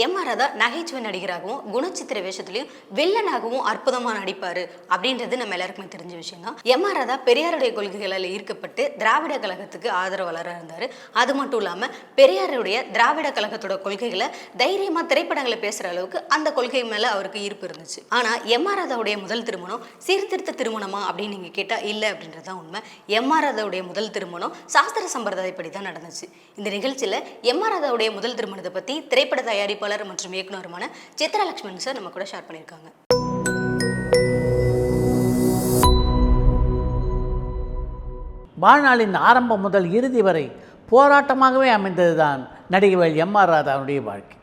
MR. Radha நகைச்சுவை நடிகராகவும் குணச்சித்திர வேஷத்துலையும் வில்லனாகவும் அற்புதமாக நடிப்பார் அப்படின்றது நம்ம எல்லாருக்குமே தெரிஞ்ச விஷயம் தான். எம்.ஆர். ராதா பெரியாருடைய கொள்கைகளால் ஈர்க்கப்பட்டு திராவிட கழகத்துக்கு ஆதரவாளராக இருந்தார். அது மட்டும் இல்லாமல் பெரியாருடைய திராவிட கழகத்தோட கொள்கைகளை தைரியமாக திரைப்படங்களை பேசுகிற அளவுக்கு அந்த கொள்கை மேலே அவருக்கு ஈர்ப்பு இருந்துச்சு. ஆனால் எம்.ஆர். ராதாவுடைய முதல் திருமணம் சீர்திருத்த திருமணமா அப்படின்னு நீங்கள் கேட்டால் இல்லை அப்படின்றது தான் உண்மை. எம்.ஆர். ராதாவுடைய முதல் திருமணம் சாஸ்திர சம்பிரதாயப்படி தான் நடந்துச்சு. இந்த நிகழ்ச்சியில் எம்.ஆர். ராதாவுடைய முதல் திருமணத்தை பற்றி திரைப்பட தயாரிப்பு மற்றும் இயக்குனருமான சித்ரா லட்சுமணன் சார் நம்ம கூட ஷேர் பண்ணியிருக்காங்க. வாழ்நாளின் ஆரம்பம் முதல் இறுதி வரை போராட்டமாகவே அமைந்ததுதான் நடிகவேள் எம்.ஆர். ராதாவுடைய வாழ்க்கை.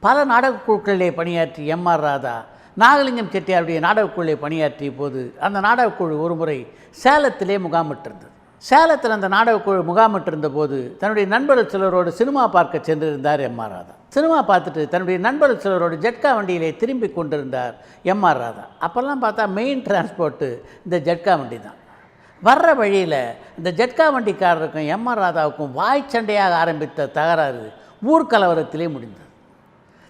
பல நாடகக் குழுக்களிலே பணியாற்றி எம்.ஆர். ராதா நாகலிங்கம் செட்டியாருடைய நாடகக்குழுவிலே பணியாற்றிய போது அந்த நாடகக்குழு ஒரு முறை சேலத்திலே முகாமிட்டிருந்தது. சேலத்தில் அந்த நாடகக்குழு முகாமிட்டிருந்த போது தன்னுடைய நண்பர்கள் சிலரோடு சினிமா பார்க்க சென்றிருந்தார் எம்.ஆர். ராதா. சினிமா பார்த்துட்டு தன்னுடைய நண்பர்கள் சிலரோடு ஜட்கா வண்டியிலே திரும்பி கொண்டிருந்தார் எம்.ஆர். ராதா. அப்போல்லாம் பார்த்தா மெயின் டிரான்ஸ்போர்ட்டு இந்த ஜட்கா வண்டி தான். வர்ற வழியில் இந்த ஜட்கா வண்டிக்காரருக்கும் எம்.ஆர். ராதாவுக்கும் வாய்ச்சண்டையாக ஆரம்பித்த தகராறு ஊர்கலவரத்திலே முடிந்தது.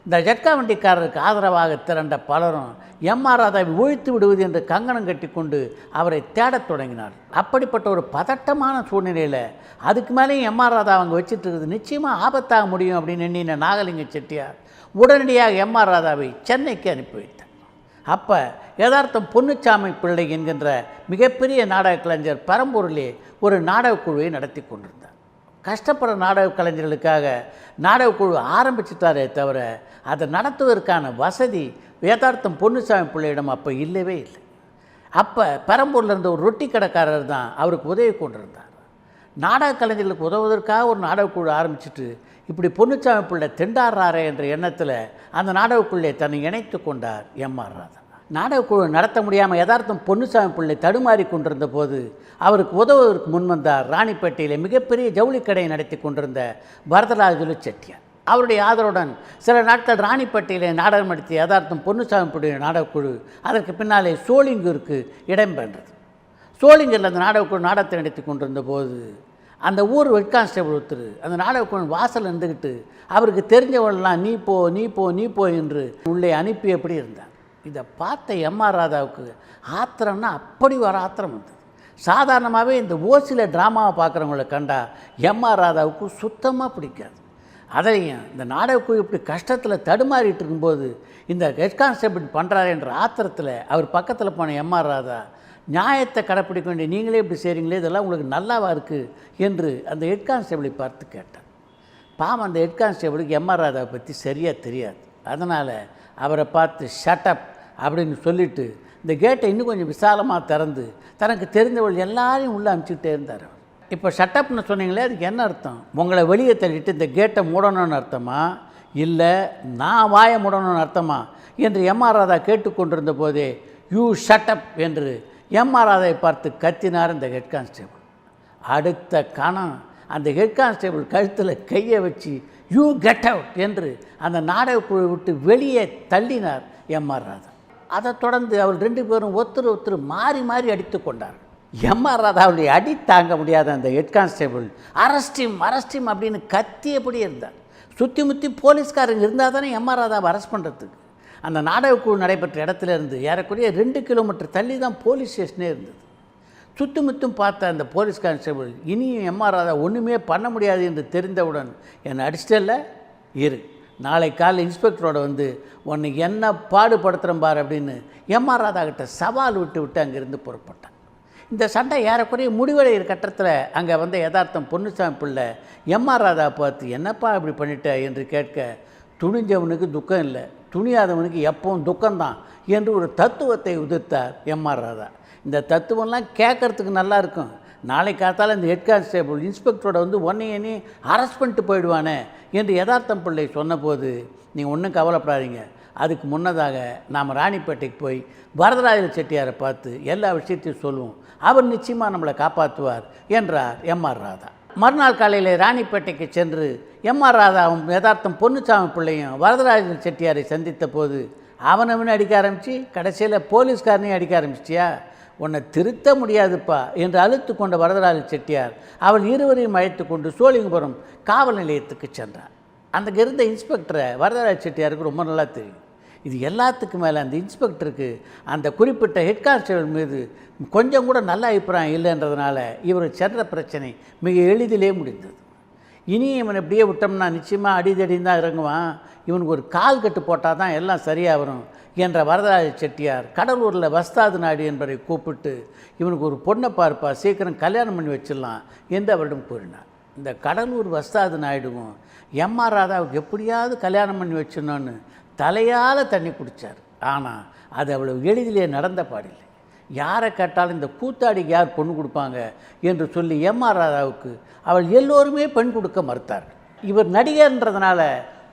இந்த ஜட்கா வண்டிக்காரருக்கு ஆதரவாக திரண்ட பலரும் எம்.ஆர். ராதாவை ஒழித்து விடுவது என்று கங்கணம் கட்டி கொண்டு அவரை தேடத் தொடங்கினார். அப்படிப்பட்ட ஒரு பதட்டமான சூழ்நிலையில் அதுக்கு மேலேயும் எம்.ஆர். ராதா அவங்க வச்சுட்டு இருக்குது நிச்சயமாக ஆபத்தாக முடியும் அப்படின்னு எண்ணின நாகலிங்க செட்டியார் உடனடியாக எம்.ஆர். ராதாவை சென்னைக்கு அனுப்பி வைத்தார். அப்போ யதார்த்தம் பொன்னுச்சாமி பிள்ளை என்கின்ற மிகப்பெரிய நாடக கலைஞர் பெரம்பூரிலே ஒரு நாடகக்குழுவை நடத்தி கொண்டிருந்தார். கஷ்டப்படுற நாடக கலைஞர்களுக்காக நாடகக்குழு ஆரம்பிச்சுட்டாரே தவிர அதை நடத்துவதற்கான வசதி யதார்த்தம் பொன்னுச்சாமி பிள்ளையிடம் அப்போ இல்லவே இல்லை. அப்போ பெரம்பூரில் இருந்த ஒரு ரொட்டி கடைக்காரர் தான் அவருக்கு உதவி கொண்டிருந்தார். நாடக கலைஞர்களுக்கு உதவுவதற்காக ஒரு நாடகக்குழு ஆரம்பிச்சுட்டு இப்படி பொன்னுச்சாமி பிள்ளை திண்டாடுறாரே என்ற எண்ணத்தில் அந்த நாடகக்குள்ளே தன்னை இணைத்து கொண்டார் எம்.ஆர். ராதா. நாடகக்குழு நடத்த முடியாமல் யதார்த்தம் பொன்னுச்சாமி பிள்ளை தடுமாறி கொண்டிருந்த போது அவருக்கு உதவுவதற்கு முன்வந்தார் ராணிப்பேட்டையில் மிகப்பெரிய ஜவுளி கடையை நடத்தி கொண்டிருந்த வரதராஜலு செட்டியார். அவருடைய ஆதரவுடன் சில நாட்கள் ராணிப்பேட்டையிலே நாடகம் நடத்திய யதார்த்தம் பொன்னுச்சாமி பிள்ளைய நாடகக்குழு அதற்கு பின்னாலே சோளிங்கூருக்கு இடம்பெற்றது. சோளிங்கரில் அந்த நாடகக்குழு நாடகத்தை நடத்தி கொண்டிருந்த போது அந்த ஊர் ஹெட் கான்ஸ்டபிள் ஒருத்தர் அந்த நாடகக்குழு வாசல் இருந்துக்கிட்டு அவருக்கு தெரிஞ்சவர்கள்லாம் நீ போ நீ போ நீ போ என்று உள்ளே அனுப்பியபடி இருந்தார். இதை பார்த்த எம்.ஆர். ராதாவுக்கு ஆத்திரம்னா அப்படி வர ஆத்திரம் வந்தது. சாதாரணமாகவே இந்த ஓசியில் ட்ராமாவை பார்க்குறவங்கள கண்டா எம்.ஆர். ராதாவுக்கு சுத்தமாக பிடிக்காது. அதையும் இந்த நாடகக்குழு இப்படி கஷ்டத்தில் தடுமாறிட்டு இருக்கும்போது இந்த ஹெட் கான்ஸ்டபிள் பண்ணுறாரு என்ற ஆத்திரத்தில் அவர் பக்கத்தில் போன எம்.ஆர். ராதா நியாயத்தை கடைப்பிடிக்க வேண்டிய நீங்களே இப்படி செய்கிறீங்களே இதெல்லாம் உங்களுக்கு நல்லாவா இருக்குது என்று அந்த ஹெட் கான்ஸ்டபிளை பார்த்து கேட்டார். பாவம் அந்த ஹெட் கான்ஸ்டபிளுக்கு எம்.ஆர். ராதாவை பற்றி சரியாக தெரியாது. அதனால் அவரை பார்த்து ஷட்டப் அப்படின்னு சொல்லிவிட்டு இந்த கேட்டை இன்னும் கொஞ்சம் விசாலமாக திறந்து தனக்கு தெரிந்தவள் எல்லாரையும் உள்ளே அனுப்பிச்சிக்கிட்டே இருந்தார். இப்போ ஷட்டப்னு சொன்னீங்களே அதுக்கு என்ன அர்த்தம்? உங்களை வெளியே தள்ளிட்டு இந்த கேட்டை மூடணும்னு அர்த்தமா இல்லை நான் வாயை மூடணும்னு அர்த்தமா என்று எம்.ஆர். ராதா கேட்டுக்கொண்டிருந்த போதே யூ ஷட்டப் என்று எம்.ஆர். ராதாவை பார்த்து கத்தினார் இந்த ஹெட் கான்ஸ்டபிள். அடுத்த கணம் அந்த ஹெட் கான்ஸ்டபிள் கழுத்தில் கையை வச்சு யூ கெட் அவுட் என்று அந்த நாடகக்குழு விட்டு வெளியே தள்ளினார் எம்.ஆர். ராதா. அதைத் தொடர்ந்து அவர் ரெண்டு பேரும் ஒருத்தர் மாறி மாறி அடித்து கொண்டார். எம்.ஆர். ராதாவுடைய அடி தாங்க முடியாத அந்த ஹெட் கான்ஸ்டபிள் அரஸ்டிம் அப்படின்னு கத்தியபடி இருந்தார். சுற்றி முற்றி போலீஸ்காரங்க இருந்தால் தானே எம்.ஆர். ராதாவை அரெஸ்ட் பண்ணுறதுக்கு. அந்த நாடகக்குழு நடைபெற்ற இடத்துல இருந்து ஏறக்குறைய 2 கிலோமீட்டர் தள்ளி தான் போலீஸ் ஸ்டேஷனே இருந்தது. சுற்றும் பார்த்த அந்த போலீஸ் கான்ஸ்டபிள் இனியும் எம்.ஆர். ராதா ஒன்றுமே பண்ண முடியாது என்று தெரிந்தவுடன் என்னை அடிச்சிட்டல்ல இரு, நாளை காலையில் இன்ஸ்பெக்டரோட வந்து உன்னை என்ன பாடுபடுத்துகிறேன் பார் அப்படின்னு எம்.ஆர். ராதா கிட்ட சவால் விட்டு அங்கேருந்து புறப்பட்டான். இந்த சண்டை ஏறக்குறைய முடிவடைகிற கட்டத்தில் அங்கே வந்த யதார்த்தம் பொன்னுச்சாமி பிள்ளை எம்.ஆர். ராதா பார்த்து என்னப்பா இப்படி பண்ணிட்ட என்று கேட்க துணிஞ்சவனுக்கு துக்கம் இல்லை, துணியாதவனுக்கு எப்பவும் துக்கம்தான் என்று ஒரு தத்துவத்தை உதிர்த்தார் எம்.ஆர். ராதா. இந்த தத்துவம்லாம் கேட்குறதுக்கு நல்லா இருக்கும். நாளை காத்தால் இந்த ஹெட் கான்ஸ்டேபிள் இன்ஸ்பெக்டரோட வந்து ஒன்னையனே அரெஸ்ட் பண்ணிட்டு போயிடுவானே என்று யதார்த்தம் பிள்ளை சொன்னபோது நீங்கள் ஒன்றும் கவலைப்படாதீங்க, அதுக்கு முன்னதாக நாம் ராணிப்பேட்டைக்கு போய் வரதராஜ செட்டியாரை பார்த்து எல்லா விஷயத்தையும் சொல்லுவோம், அவர் நிச்சயமாக நம்மளை காப்பாற்றுவார் என்றார் எம்.ஆர். ராதா. மறுநாள் காலையில் ராணிப்பேட்டைக்கு சென்று எம்.ஆர். ராதாவும் யதார்த்தம் பொன்னுச்சாமி பிள்ளையும் வரதராஜ செட்டியாரை சந்தித்த போது அவனவனு அடிக்க ஆரம்பித்து கடைசியில் போலீஸ்காரனையும் அடிக்க ஆரம்பிச்சிட்டியா, உன்னை திருத்த முடியாதுப்பா என்று அழுத்து கொண்ட வரதராஜ செட்டியார் அவள் இருவரையும் அழைத்து கொண்டு சோழிங்கபுரம் காவல் நிலையத்துக்கு சென்றார். அங்கே இருந்த இன்ஸ்பெக்டரை வரதராஜ செட்டியாருக்கு ரொம்ப நல்லா தெரியும். இது எல்லாத்துக்கும் மேலே அந்த இன்ஸ்பெக்டருக்கு அந்த குறிப்பிட்ட ஹெட் கான்ஸ்டபிள் மீது கொஞ்சம் கூட நல்ல அபிப்பிராயம் இல்லைன்றதுனால இவர் சென்ற பிரச்சனை மிக எளிதிலே முடிந்தது. இனி இவன் இப்படியே விட்டோம்னா நிச்சயமாக அடிதடின்னு தான் இறங்குவான், இவனுக்கு ஒரு கால் கட்டு போட்டால் தான் எல்லாம் சரியாக வரும் என்ற வரதராஜ செட்டியார் கடலூரில் வஸ்தாது நாயுடு என்பவரை கூப்பிட்டு இவனுக்கு ஒரு பொண்ணை பார்ப்பா, சீக்கிரம் கல்யாணம் பண்ணி வச்சிடலாம் என்று அவரிடம் கூறினார். இந்த கடலூர் வஸ்தாது நாயுடுவும் எம்ஆர் ராதாவுக்கு எப்படியாவது கல்யாணம் பண்ணி வச்சிடணும்னு தலையால் தண்ணி குடித்தார். ஆனால் அது அவ்வளவு எளிதிலே நடந்த பாடில்லை. யாரை கேட்டாலும் இந்த கூத்தாடிக்கு யார் பொண்ணு கொடுப்பாங்க என்று சொல்லி எம்ஆர் ராதாவுக்கு அவள் எல்லோருமே பெண் கொடுக்க மறுத்தார்கள். இவர் நடிகர்ன்றதுனால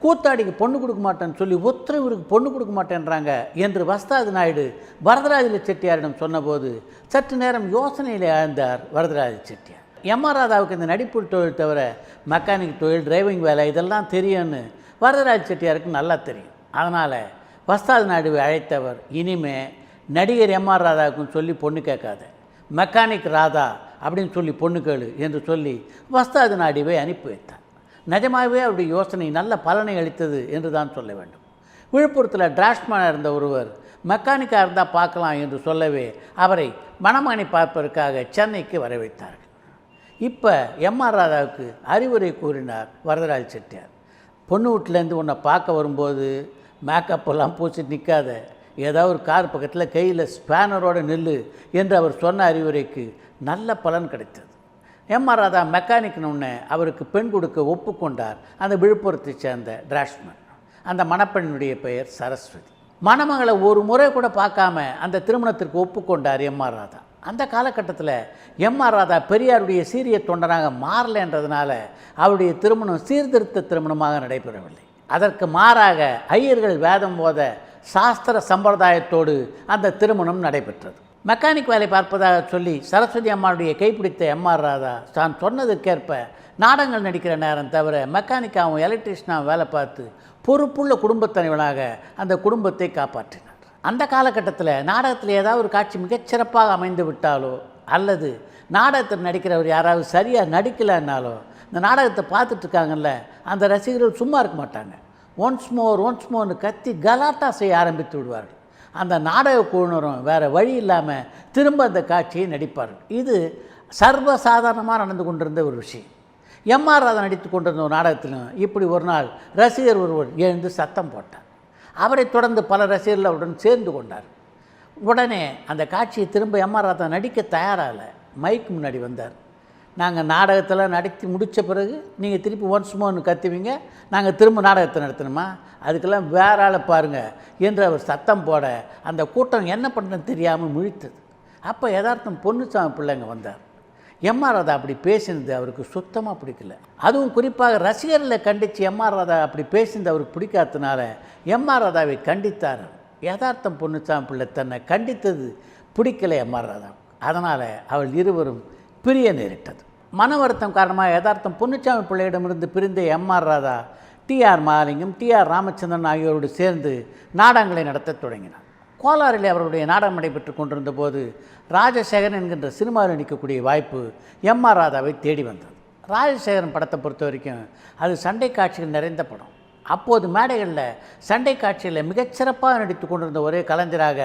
கூத்தாடிக்கு பொண்ணு கொடுக்க மாட்டேன்னு சொல்லி ஒருத்தர் இவருக்கு பொண்ணு கொடுக்க மாட்டேன்றாங்க என்று வஸ்தாது நாயுடு வரதராஜ செட்டியாரிடம் சொன்னபோது சற்று நேரம் யோசனையில் ஆழ்ந்தார் வரதராஜ செட்டியார். எம்ஆர் ராதாவுக்கு இந்த நடிப்பு தொழில் தவிர மெக்கானிக் தொழில், டிரைவிங் வேலை இதெல்லாம் தெரியும்னு வரதராஜ செட்டியாருக்கு நல்லா தெரியும். அதனால் வஸ்தாது நாயுடுவை அழைத்தவர், இனிமே நடிகர் எம்ஆர் ராதாவுக்குன்னு சொல்லி பொண்ணு கேட்காத, மெக்கானிக் ராதா அப்படின்னு சொல்லி பொண்ணு கேளு என்று சொல்லி வஸ்தாது நாயுடுவை அனுப்பி வைத்தார். நிஜமாகவே அவருடைய யோசனை நல்ல பலனை அளித்தது என்று தான் சொல்ல வேண்டும். விழுப்புரத்தில் டிராஃப்ட்மேனாக இருந்த ஒருவர் மெக்கானிக்காக இருந்தால் பார்க்கலாம் என்று சொல்லவே அவரை மணமகனை பார்ப்பதற்காக சென்னைக்கு வர வைத்தார்கள். இப்போ எம்ஆர் ராதாவுக்கு அறிவுரை கூறினார் வரதராஜ செட்டியார். பொண்ணு வீட்டிலேருந்து உன்னை பார்க்க வரும்போது மேக்கப்பெல்லாம் பூசி நிற்காத, ஏதாவது ஒரு கார் பக்கத்தில் கையில் ஸ்பேனரோடு நில்லு என்று அவர் சொன்ன அறிவுரைக்கு நல்ல பலன் கிடைத்தது. எம்ஆர் ராதா மெக்கானிக்னு அவருக்கு பெண் கொடுக்க ஒப்புக்கொண்டார் அந்த விழுப்புரத்தை சேர்ந்த டிராஃப்ட்மேன். அந்த மணப்பெண்ணுடைய பெயர் சரஸ்வதி. மணமகளை ஒரு முறை கூட பார்க்காம அந்த திருமணத்திற்கு ஒப்புக்கொண்டார் எம்ஆர் ராதா. அந்த காலகட்டத்தில் எம்ஆர் ராதா பெரியாருடைய சீரிய தொண்டனாக மாறலைன்றதுனால அவருடைய திருமணம் சீர்திருத்த திருமணமாக நடைபெறவில்லை. அதற்கு மாறாக ஐயர்கள் வேதம் போத சாஸ்திர சம்பிரதாயத்தோடு அந்த திருமணம் நடைபெற்றது. மெக்கானிக் வேலை பார்ப்பதாக சொல்லி சரஸ்வதி அம்மாவுடைய கைப்பிடித்த எம்ஆர் ராதா தான் சொன்னதற்கேற்ப நாடகங்கள் நடிக்கிற நேரம் தவிர மெக்கானிக்காகவும் எலக்ட்ரிஷனாகவும் வேலை பார்த்து பொறுப்புள்ள குடும்பத்தலைவனாக அந்த குடும்பத்தை காப்பாற்றினார். அந்த காலகட்டத்தில் நாடகத்தில் ஏதாவது ஒரு காட்சி மிகச்சிறப்பாக அமைந்து விட்டாலோ அல்லது நாடகத்தில் நடிக்கிறவர் யாராவது சரியாக நடிக்கலைன்னாலோ இந்த நாடகத்தை பார்த்துட்ருக்காங்கல்ல அந்த ரசிகர்கள் சும்மா இருக்க மாட்டாங்க. ஒன்ஸ் மோர்னு கத்தி கலாட்டா செய்ய ஆரம்பித்து விடுவார்கள். அந்த நாடக குழுவினரும் வேறு வழி இல்லாமல் திரும்ப அந்த காட்சியை நடிப்பார்கள். இது சர்வசாதாரணமாக நடந்து கொண்டிருந்த ஒரு விஷயம். எம்ஆர் ராதா நடித்து கொண்டிருந்த ஒரு நாடகத்திலும் இப்படி ஒரு நாள் ரசிகர் ஒருவர் எழுந்து சத்தம் போட்டார். அவரை தொடர்ந்து பல ரசிகர்கள் அவருடன் சேர்ந்து கொண்டார். உடனே அந்த காட்சியை திரும்ப எம்ஆர் ராதா நடிக்க தயாராகலை. மைக்கு முன்னாடி வந்தார். நாங்கள் நாடகத்தில் நடத்தி முடித்த பிறகு நீங்கள் திருப்பி ஒன்ஸ் மோர்னு கத்துவீங்க, நாங்கள் திரும்ப நாடகத்தை நடத்தணுமா, அதுக்கெல்லாம் வேற ஆளை பாருங்கள் என்று அவர் சத்தம் போட அந்த கூட்டம் என்ன பண்ணுறதுன்னு தெரியாமல் முழித்தது. அப்போ யதார்த்தம் பொன்னுசாமி பிள்ளைங்க வந்தார். எம்ஆர் ராதா அப்படி பேசினது அவருக்கு சுத்தமாக பிடிக்கல. அதுவும் குறிப்பாக ரசிகர்களை கண்டித்து எம்ஆர் ராதா அப்படி பேசினது அவருக்கு பிடிக்காததுனால எம்ஆர் ராதாவை கண்டித்தார். யதார்த்தம் பொன்னுசாமி பிள்ளை தன்னை கண்டித்தது பிடிக்கலை எம்ஆர் ராதா. அதனால் அவள் இருவரும் பிரிய நேரிட்டது. மன வருத்தம் காரணமாக யதார்த்தம் பொன்னுசாமி பிள்ளையிடமிருந்து பிரிந்த M R Radha T R Mahalingam, T R Ramachandran ஆகியோரோடு சேர்ந்து நாடகங்களை நடத்த தொடங்கினார். கோலாரில் அவருடைய நாடகம் நடைபெற்று கொண்டிருந்த போது ராஜசேகரன் என்கின்ற சினிமாவில் நடிக்கக்கூடிய வாய்ப்பு எம்ஆர் ராதாவை தேடி வந்தது. ராஜசேகரன் படத்தை பொறுத்த வரைக்கும் அது சண்டை காட்சிகள் நிறைந்த படம். அப்போது மேடைகளில் சண்டை காட்சியில் மிகச்சிறப்பாக நடித்து கொண்டிருந்த ஒரே கலைஞராக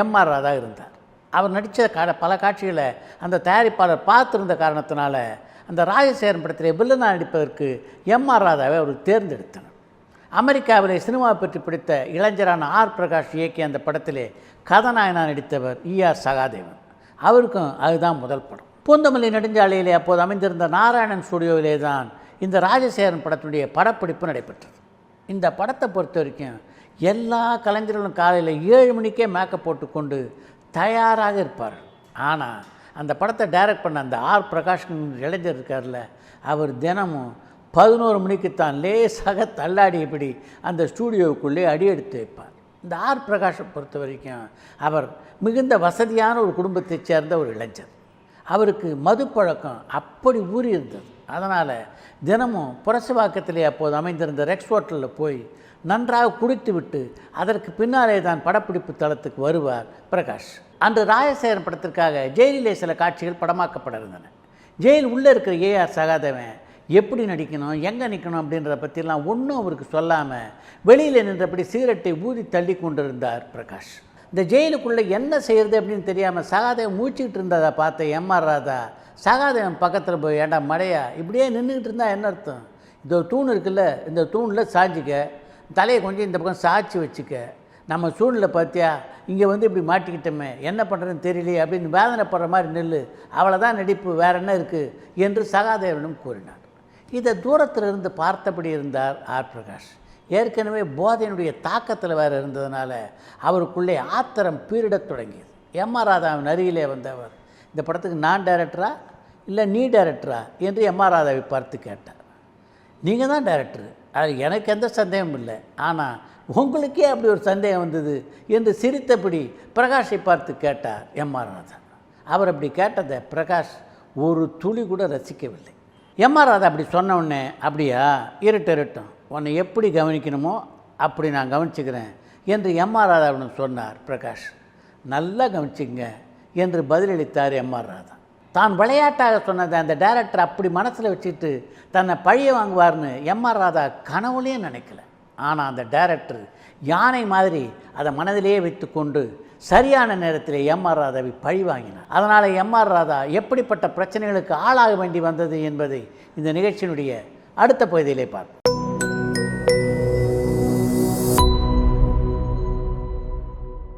எம்ஆர் ராதா இருந்தார். அவர் நடித்த பல காட்சிகளை அந்த தயாரிப்பாளர் பார்த்துருந்த காரணத்தினால அந்த ராஜசேகரன் படத்திலே வில்லனாக நடிப்பதற்கு எம்ஆர் ராதாவை அவர் தேர்ந்தெடுத்தனர். அமெரிக்காவிலே சினிமா பற்றி பிடித்த இளைஞரான ஆர் பிரகாஷ் இயக்கிய அந்த படத்திலே கதாநாயகனாக நடித்தவர் ஈஆர் சகாதேவன். அவருக்கும் அதுதான் முதல் படம். பூந்தமல்லி நெடுஞ்சாலையிலே அப்போது அமைந்திருந்த நாராயணன் ஸ்டுடியோவிலே தான் இந்த ராஜசேகரன் படத்தினுடைய படப்பிடிப்பு நடைபெற்றது. இந்த படத்தை பொறுத்த வரைக்கும் எல்லா கலைஞர்களும் காலையில் 7 மணிக்கே மேக்கப் போட்டுக்கொண்டு தயாராக இருப்பார்கள். ஆனால் அந்த படத்தை டைரக்ட் பண்ண அந்த ஆர் பிரகாஷ் இளைஞர் இருக்கார்ல, அவர் தினமும் 11 மணிக்குத்தான் லேசாக தள்ளாடியபடி அந்த ஸ்டூடியோவுக்குள்ளே அடி எடுத்து வைப்பார். இந்த ஆர் பிரகாஷை பொறுத்த வரைக்கும் அவர் மிகுந்த வசதியான ஒரு குடும்பத்தைச் சேர்ந்த ஒரு இளைஞர். அவருக்கு மது பழக்கம் அப்படி ஊறி இருந்தது. அதனால் தினமும் புரசவாக்கத்திலே அப்போது அமைந்திருந்த ரெக்ஸ் ஹோட்டலில் போய் நன்றாக குடித்து விட்டு அதற்கு பின்னாலே தான் படப்பிடிப்பு தளத்துக்கு வருவார் பிரகாஷ். அன்று ராஜசேகரன் படத்திற்காக ஜெயிலிலே சில காட்சிகள் படமாக்கப்பட இருந்தன. ஜெயில் உள்ளே இருக்கிற ஏஆர் சகாதேவன் எப்படி நடிக்கணும், எங்கே நிற்கணும் அப்படின்றத பற்றிலாம் ஒன்றும் அவருக்கு சொல்லாமல் வெளியில் நின்றபடி சிகரெட்டை ஊதி தள்ளி கொண்டிருந்தார் பிரகாஷ். இந்த ஜெயிலுக்குள்ளே என்ன செய்கிறது அப்படின்னு தெரியாமல் சகாதேவன் மூச்சுக்கிட்டு இருந்ததை பார்த்த எம்ஆர் ராதா சகாதேவன் பக்கத்தில் போய், ஏண்டா மடையா இப்படியே நின்றுக்கிட்டு இருந்தால் என்ன அர்த்தம், இந்த ஒரு தூண் இருக்குல்ல, இந்த தூணில் சாஞ்சிக்க, தலையை கொஞ்சம் இந்த பக்கம் சாய்ச்சி வச்சுக்க, நம்ம சூழ்நிலை பார்த்தியா, இங்கே வந்து இப்படி மாட்டிக்கிட்டோமே, என்ன பண்ணுறதுன்னு தெரியலையே அப்படின்னு வேதனைப்படுற மாதிரி நெல், அவ்வளோதான் நடிப்பு, வேறு என்ன இருக்குது என்று சகாதேவனும் கூறினார். இதை தூரத்தில் இருந்து பார்த்தபடி இருந்தார் ஆர் பிரகாஷ். ஏற்கனவே போதையினுடைய தாக்கத்தில் வேறு இருந்ததுனால அவருக்குள்ளே ஆத்திரம் பீரிடத் தொடங்கியது. எம்ஆர் ராதாவின் அருகிலே வந்தவர், இந்த படத்துக்கு நான் டைரக்டரா இல்லை நீ டைரக்டரா என்று எம்ஆர் ராதாவை பார்த்து கேட்டார். நீங்கள் தான் டைரக்டரு, அது எனக்கு எந்த சந்தேகமும் இல்லை, ஆனால் உங்களுக்கே அப்படி ஒரு சந்தேகம் வந்தது என்று சிரித்தபடி பிரகாஷை பார்த்து கேட்டார் எம்ஆர் ராதா. அவர் அப்படி கேட்டதை பிரகாஷ் ஒரு துளி கூட ரசிக்கவில்லை. எம்ஆர் ராதா அப்படி சொன்ன உடனே, அப்படியா, இருட்டும், உன்னை எப்படி கவனிக்கணுமோ அப்படி நான் கவனிச்சுக்கிறேன் என்று எம்ஆர் ராதாவிடம் சொன்னார் பிரகாஷ். நல்லா கவனிச்சிங்க என்று பதிலளித்தார் எம்ஆர் ராதா. தான் விளையாட்டாக சொன்னதை அந்த டைரக்டர் அப்படி மனசில் வச்சுட்டு தன்னை பழிய வாங்குவார்னு எம்ஆர் ராதா கனவுலையும் நினைக்கல. ஆனால் அந்த டைரக்டர் யானை மாதிரி அதை மனதிலேயே வைத்து கொண்டு சரியான நேரத்தில் எம்ஆர் ராதாவை பழி வாங்கினார். அதனால் எம்ஆர் ராதா எப்படிப்பட்ட பிரச்சனைகளுக்கு ஆளாக வேண்டி வந்தது என்பதை இந்த நிகழ்ச்சியினுடைய அடுத்த பகுதியிலே பார்ப்போம்.